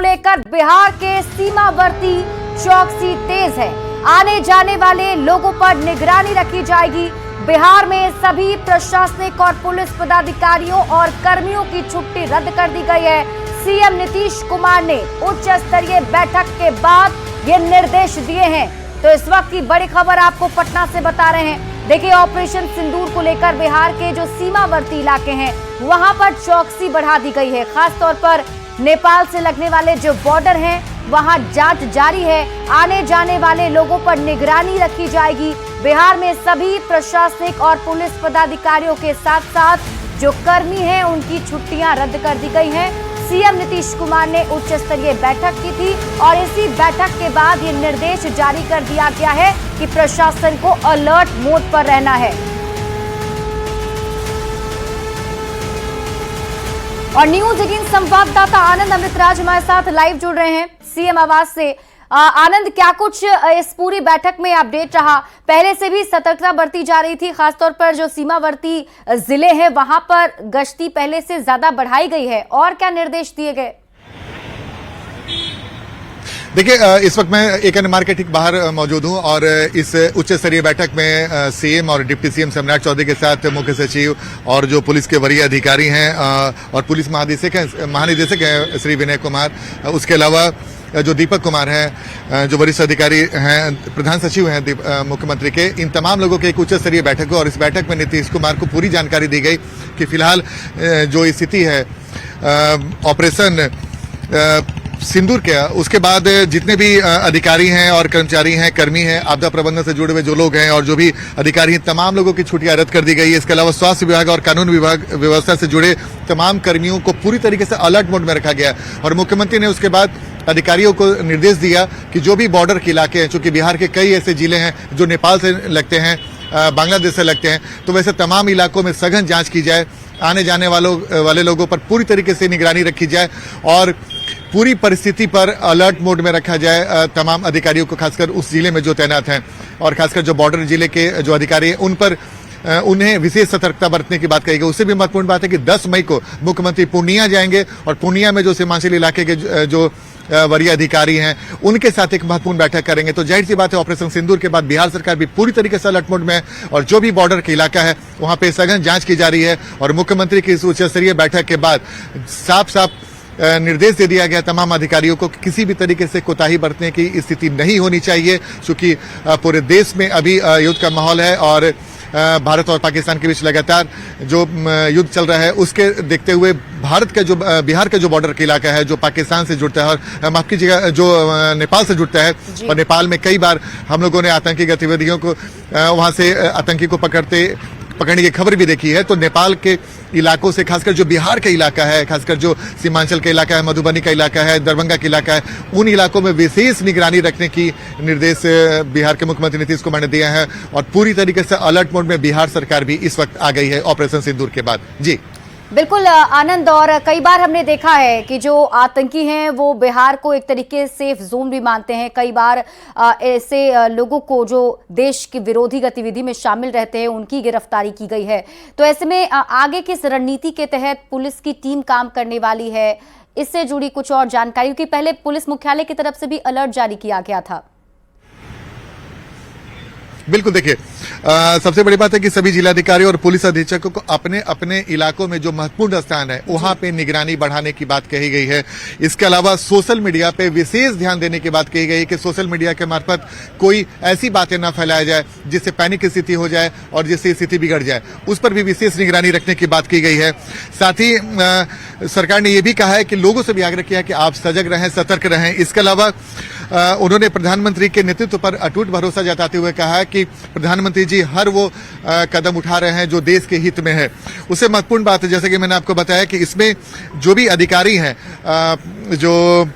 को लेकर बिहार के सीमावर्ती चौकसी तेज है। आने जाने वाले लोगों पर निगरानी रखी जाएगी। बिहार में सभी प्रशासनिक और पुलिस पदाधिकारियों और कर्मियों की छुट्टी रद्द कर दी गई है। सीएम नीतीश कुमार ने उच्च स्तरीय बैठक के बाद ये निर्देश दिए हैं। तो इस वक्त की बड़ी खबर आपको पटना से बता रहे हैं। देखिए, ऑपरेशन सिंदूर को लेकर बिहार के जो सीमावर्ती इलाके हैं वहां पर चौकसी बढ़ा दी गई है। खास तौर पर नेपाल से लगने वाले जो बॉर्डर हैं वहां जांच जारी है। आने जाने वाले लोगों पर निगरानी रखी जाएगी। बिहार में सभी प्रशासनिक और पुलिस पदाधिकारियों के साथ साथ जो कर्मी हैं उनकी छुट्टियां रद्द कर दी गई हैं। सीएम नीतीश कुमार ने उच्च स्तरीय बैठक की थी और इसी बैठक के बाद ये निर्देश जारी कर दिया गया है कि प्रशासन को अलर्ट मोड पर रहना है। और न्यूज 18 संवाददाता आनंद अमृतराज हमारे साथ लाइव जुड़ रहे हैं सीएम आवास से। आनंद, क्या कुछ इस पूरी बैठक में अपडेट रहा? पहले से भी सतर्कता बरती जा रही थी, खासतौर पर जो सीमावर्ती जिले हैं वहां पर गश्ती पहले से ज्यादा बढ़ाई गई है, और क्या निर्देश दिए गए? देखिए, इस वक्त मैं एक अन्य मार्केट ठीक बाहर मौजूद हूं और इस उच्च स्तरीय बैठक में सीएम और डिप्टी सीएम सम्राट चौधरी के साथ मुख्य सचिव और जो पुलिस के वरीय अधिकारी हैं और पुलिस महानिदेशक हैं श्री विनय कुमार, उसके अलावा जो दीपक कुमार हैं जो वरिष्ठ अधिकारी हैं, प्रधान सचिव हैं मुख्यमंत्री के, इन तमाम लोगों की एक उच्च स्तरीय बैठक हुई और इस बैठक में नीतीश कुमार को पूरी जानकारी दी गई कि फिलहाल जो स्थिति है ऑपरेशन सिंदूर के, उसके बाद जितने भी अधिकारी हैं और कर्मचारी हैं, कर्मी हैं, आपदा प्रबंधन से जुड़े हुए जो लोग हैं और जो भी अधिकारी हैं, तमाम लोगों की छुट्टियां रद्द कर दी गई है। इसके अलावा स्वास्थ्य विभाग और कानून विभाग व्यवस्था से जुड़े तमाम कर्मियों को पूरी तरीके से अलर्ट मोड में रखा गया और मुख्यमंत्री ने उसके बाद अधिकारियों को निर्देश दिया कि जो भी बॉर्डर के इलाके हैं, चूंकि बिहार के कई ऐसे जिले हैं जो नेपाल से लगते हैं, बांग्लादेश से लगते हैं, तो वैसे तमाम इलाकों में सघन जांच की जाए। आने जाने वाले लोगों पर पूरी तरीके से निगरानी रखी जाए और पूरी परिस्थिति पर अलर्ट मोड में रखा जाए तमाम अधिकारियों को, खासकर उस जिले में जो तैनात हैं और खासकर जो बॉर्डर जिले के जो अधिकारी हैं उन पर उन्हें विशेष सतर्कता बरतने की बात कही गई। उससे भी महत्वपूर्ण बात है कि 10 मई को मुख्यमंत्री पूर्णिया जाएंगे और पूर्णिया में जो सीमांचल इलाके के जो वरीय अधिकारी हैं उनके साथ एक महत्वपूर्ण बैठक करेंगे। तो जाहिर सी बात है, ऑपरेशन सिंदूर के बाद बिहार सरकार भी पूरी तरीके से अलर्ट मोड में है और जो भी बॉर्डर का इलाका है वहां पे सघन जांच की जा रही है और मुख्यमंत्री की इस उच्च स्तरीय बैठक के बाद साफ साफ निर्देश दे दिया गया तमाम अधिकारियों को कि किसी भी तरीके से कोताही बरतने की स्थिति नहीं होनी चाहिए, क्योंकि पूरे देश में अभी युद्ध का माहौल है और भारत और पाकिस्तान के बीच लगातार जो युद्ध चल रहा है उसके देखते हुए भारत का जो बिहार का जो बॉर्डर का इलाका है जो पाकिस्तान से जुड़ता है और माफ कीजिएगा जो नेपाल से जुड़ता है और नेपाल में कई बार हम लोगों ने आतंकी गतिविधियों को वहां से आतंकी को पकड़ने की खबर भी देखी है। तो नेपाल के इलाकों से खासकर जो बिहार का इलाका है, खासकर जो सीमांचल का इलाका है, मधुबनी का इलाका है, दरभंगा का इलाका है, उन इलाकों में विशेष निगरानी रखने की निर्देश बिहार के मुख्यमंत्री नीतीश कुमार ने दिया है और पूरी तरीके से अलर्ट मोड में बिहार सरकार भी इस वक्त आ गई है ऑपरेशन सिंदूर के बाद। जी बिल्कुल आनंद, और कई बार हमने देखा है कि जो आतंकी हैं वो बिहार को एक तरीके से सेफ जोन भी मानते हैं। कई बार ऐसे लोगों को जो देश की विरोधी गतिविधि में शामिल रहते हैं उनकी गिरफ्तारी की गई है। तो ऐसे में आगे किस रणनीति के तहत पुलिस की टीम काम करने वाली है, इससे जुड़ी कुछ और जानकारी, क्योंकि पहले पुलिस मुख्यालय की तरफ से भी अलर्ट जारी किया गया था। बिल्कुल, देखिए सबसे बड़ी बात है कि सभी जिलाधिकारी और पुलिस अधीक्षकों को अपने अपने इलाकों में जो महत्वपूर्ण स्थान है वहां पे निगरानी बढ़ाने की बात कही गई है। इसके अलावा सोशल मीडिया पे विशेष ध्यान देने की बात कही गई है कि सोशल मीडिया के मार्फत कोई ऐसी बातें न फैलाया जाए जिससे पैनिक स्थिति हो जाए और जिससे स्थिति बिगड़ जाए, उस पर भी विशेष निगरानी रखने की बात की गई है। साथ ही सरकार ने यह भी कहा है कि लोगों से भी आग्रह किया कि आप सजग रहें, सतर्क रहें। इसके अलावा उन्होंने प्रधानमंत्री के नेतृत्व पर अटूट भरोसा जताते हुए कहा है कि प्रधानमंत्री जी हर वो कदम उठा रहे हैं जो देश के हित में है। उससे महत्वपूर्ण बात है, जैसे कि मैंने आपको बताया कि इसमें जो भी अधिकारी हैं, जो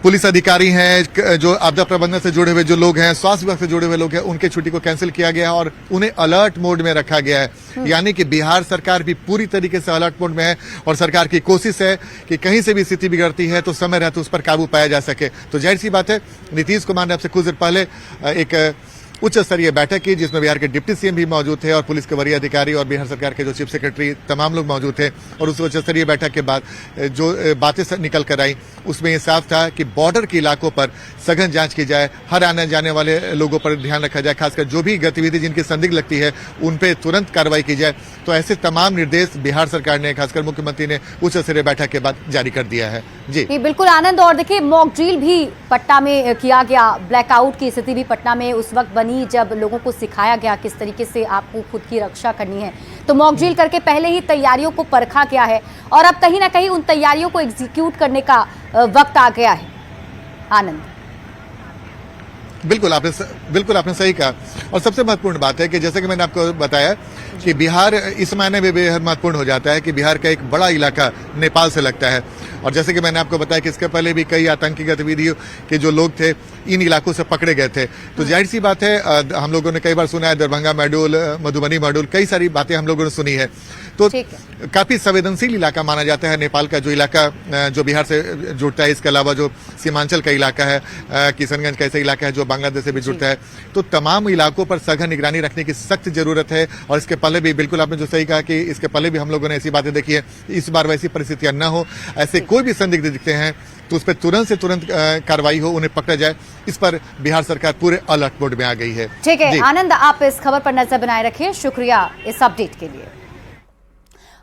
पुलिस अधिकारी हैं, जो आपदा प्रबंधन से जुड़े हुए जो लोग हैं, स्वास्थ्य विभाग से जुड़े हुए लोग हैं, उनके छुट्टी को कैंसिल किया गया है और उन्हें अलर्ट मोड में रखा गया है। यानी कि बिहार सरकार भी पूरी तरीके से अलर्ट मोड में है और सरकार की कोशिश है कि कहीं से भी स्थिति बिगड़ती है तो समय रहते उस पर काबू पाया जा सके। तो जाहिर सी बात है, नीतीश कुमार ने आपसे कुछ देर पहले एक उच्च स्तरीय बैठक की, जिसमें बिहार के डिप्टी सीएम भी मौजूद थे और पुलिस के वरीय अधिकारी और बिहार सरकार के जो चीफ सेक्रेटरी तमाम लोग मौजूद थे। और उस उच्च स्तरीय बैठक के बाद जो बातें निकल कर आई उसमें ये साफ था कि बॉर्डर के इलाकों पर सघन जांच की जाए, हर आने जाने वाले लोगों पर ध्यान रखा जाए, खासकर जो भी गतिविधि जिनकी संदिग्ध लगती है उन पर तुरंत कार्रवाई की जाए। तो ऐसे तमाम निर्देश बिहार सरकार ने, खासकर मुख्यमंत्री ने उच्च स्तरीय बैठक के बाद जारी कर दिया है। जी बिल्कुल आनंद। और देखिए मॉक ड्रिल भी पटना में किया गया, ब्लैकआउट की स्थिति भी पटना में उस वक्त बनी जब लोगों को सिखाया गया किस तरीके से आपको खुद की रक्षा करनी है। तो मॉक ड्रिल करके पहले ही तैयारियों को परखा गया है और अब कहीं ना कहीं उन तैयारियों को एग्जीक्यूट करने का वक्त आ गया है। आनंद, बिल्कुल आपने सही कहा। और सबसे महत्वपूर्ण बात है कि जैसे कि मैंने आपको बताया कि बिहार इस मायने में बेहद महत्वपूर्ण हो जाता है कि बिहार का एक बड़ा इलाका नेपाल से लगता है। और जैसे कि मैंने आपको बताया कि इसके पहले भी कई आतंकी गतिविधियों के जो लोग थे इन इलाकों से पकड़े गए थे। तो जाहिर सी बात है, हम लोगों ने कई बार सुना है दरभंगा मॉड्यूल, मधुबनी मॉड्यूल, कई सारी बातें हम लोगों ने सुनी है। तो काफी संवेदनशील इलाका माना जाता है नेपाल का, जो इलाका जो बिहार से जुड़ता है। इसके अलावा जो सीमांचल का इलाका है, किशनगंज का ऐसा इलाका है जो बांग्लादेश से भी जुड़ता है। तो तमाम इलाकों पर सघन निगरानी रखने की सख्त जरूरत है। और इसके पहले भी, बिल्कुल आपने जो सही कहा कि इसके पहले भी हम लोगों ने ऐसी बातें देखी है। इस बार वैसी परिस्थितियां न हो, ऐसे कोई भी संदिग्ध दिखते हैं तो उस पर तुरंत से तुरंत कार्रवाई हो, उन्हें पकड़ा जाए। इस पर बिहार सरकार पूरे अलर्ट मोड में आ गई है। ठीक है आनंद, आप इस खबर पर नजर बनाए रखिए। शुक्रिया इस अपडेट के लिए।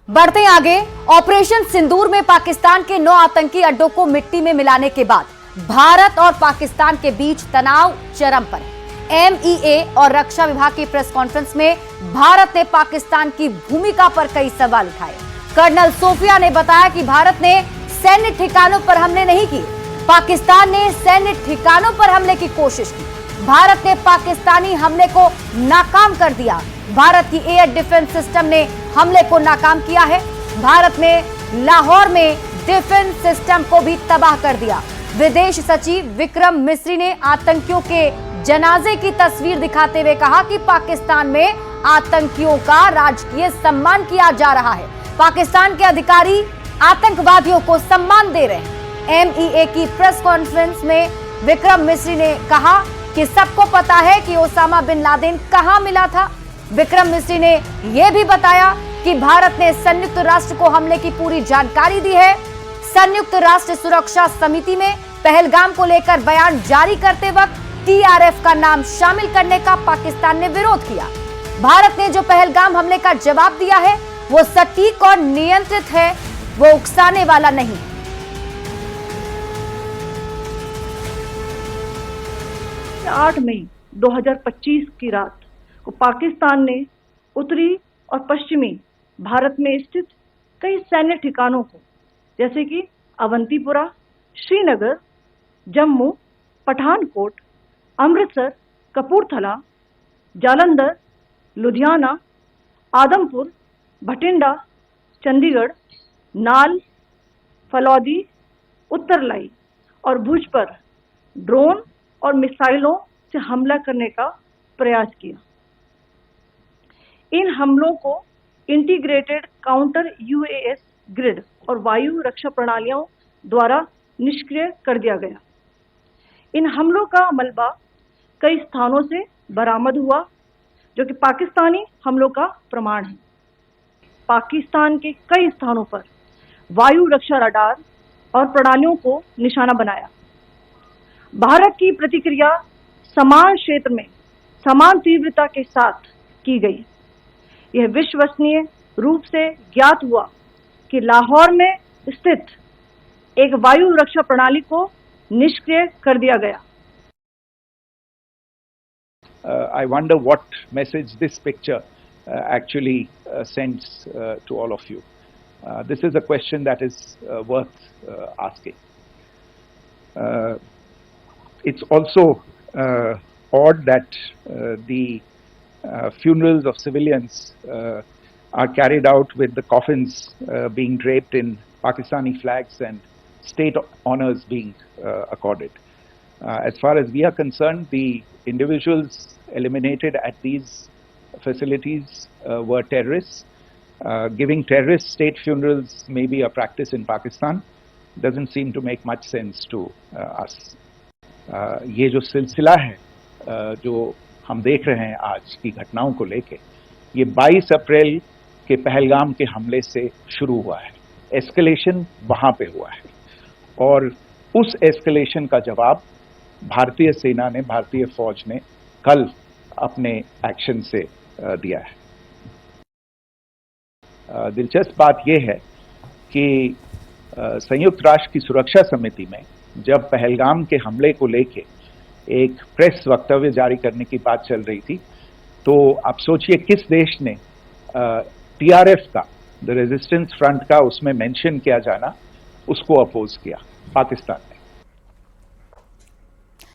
बढ़ते आगे, ऑपरेशन सिंदूर में पाकिस्तान के 9 आतंकी अड्डों को मिट्टी में मिलाने के बाद भारत और पाकिस्तान के बीच तनाव चरम पर है। एमईए और रक्षा विभाग की प्रेस कॉन्फ्रेंस में भारत ने पाकिस्तान की भूमिका पर कई सवाल उठाए। कर्नल सोफिया ने बताया कि भारत ने सैन्य ठिकानों पर हमले नहीं किए, पाकिस्तान ने सैन्य ठिकानों पर हमले की कोशिश की। भारत ने पाकिस्तानी हमले को नाकाम कर दिया। भारत की एयर डिफेंस सिस्टम ने हमले को नाकाम किया है। भारत ने लाहौर में डिफेंस सिस्टम को भी तबाह कर दिया। विदेश सचिव विक्रम मिस्री ने आतंकियों के जनाजे की तस्वीर दिखाते हुए कहा कि पाकिस्तान में आतंकियों का राजकीय सम्मान किया जा रहा है। पाकिस्तान के अधिकारी आतंकवादियों को सम्मान दे रहे हैं। एमईए की प्रेस कॉन्फ्रेंस में विक्रम मिस्री ने कहा कि सबको पता है कि ओसामा बिन लादेन कहां मिला था। विक्रम मिस्री ने यह भी बताया कि भारत ने संयुक्त राष्ट्र को हमले की पूरी जानकारी दी है। संयुक्त राष्ट्र सुरक्षा समिति में पहलगाम को लेकर बयान जारी करते वक्त टीआरएफ का नाम शामिल करने का पाकिस्तान ने विरोध किया। भारत ने जो पहलगाम हमले का जवाब दिया है वो सटीक और नियंत्रित है, वो उकसाने वाला नहीं। 8 मई 2025 की रात को पाकिस्तान ने उत्तरी और पश्चिमी भारत में स्थित कई सैन्य ठिकानों को, जैसे कि अवंतीपुरा, श्रीनगर, जम्मू, पठानकोट, अमृतसर, कपूरथला, जालंधर, लुधियाना, आदमपुर, भटिंडा, चंडीगढ़, नाल, फलौदी, उत्तरलाई और भुज पर ड्रोन और मिसाइलों से हमला करने का प्रयास किया। इन हमलों को इंटीग्रेटेड काउंटर यूएएस ग्रिड और वायु रक्षा प्रणालियों द्वारा निष्क्रिय कर दिया गया। इन हमलों का मलबा कई स्थानों से बरामद हुआ, जो कि पाकिस्तानी हमलों का प्रमाण है। पाकिस्तान के कई स्थानों पर वायु रक्षा रडार और प्रणालियों को निशाना बनाया। भारत की प्रतिक्रिया समान क्षेत्र में समान तीव्रता के साथ की गई। यह विश्वसनीय रूप से ज्ञात हुआ कि लाहौर में स्थित एक वायु रक्षा प्रणाली को निष्क्रिय कर दिया गया। I wonder what message this picture actually sends to all of you. This is a question that is worth asking. It's also odd that the funerals of civilians are carried out with the coffins being draped in Pakistani flags and state honors being accorded. As far as we are concerned, the individuals eliminated at these facilities were terrorists. Giving terrorist state funerals may be a practice in Pakistan. Doesn't seem to make much sense to us. ये जो सिलसिला है जो हम देख रहे हैं आज की घटनाओं को लेके, ये 22 अप्रैल के पहलगाम के हमले से शुरू हुआ है। एस्केलेशन वहां पे हुआ है और उस एस्केलेशन का जवाब भारतीय सेना ने, भारतीय फौज ने कल अपने एक्शन से दिया है। दिलचस्प बात यह है कि संयुक्त राष्ट्र की सुरक्षा समिति में जब पहलगाम के हमले को लेके एक प्रेस वक्तव्य जारी करने की बात चल रही थी, तो आप सोचिए किस देश ने टीआरएफ का, द रेजिस्टेंस फ्रंट का उसमें मेंशन किया जाना, उसको अपोज किया। पाकिस्तान ने।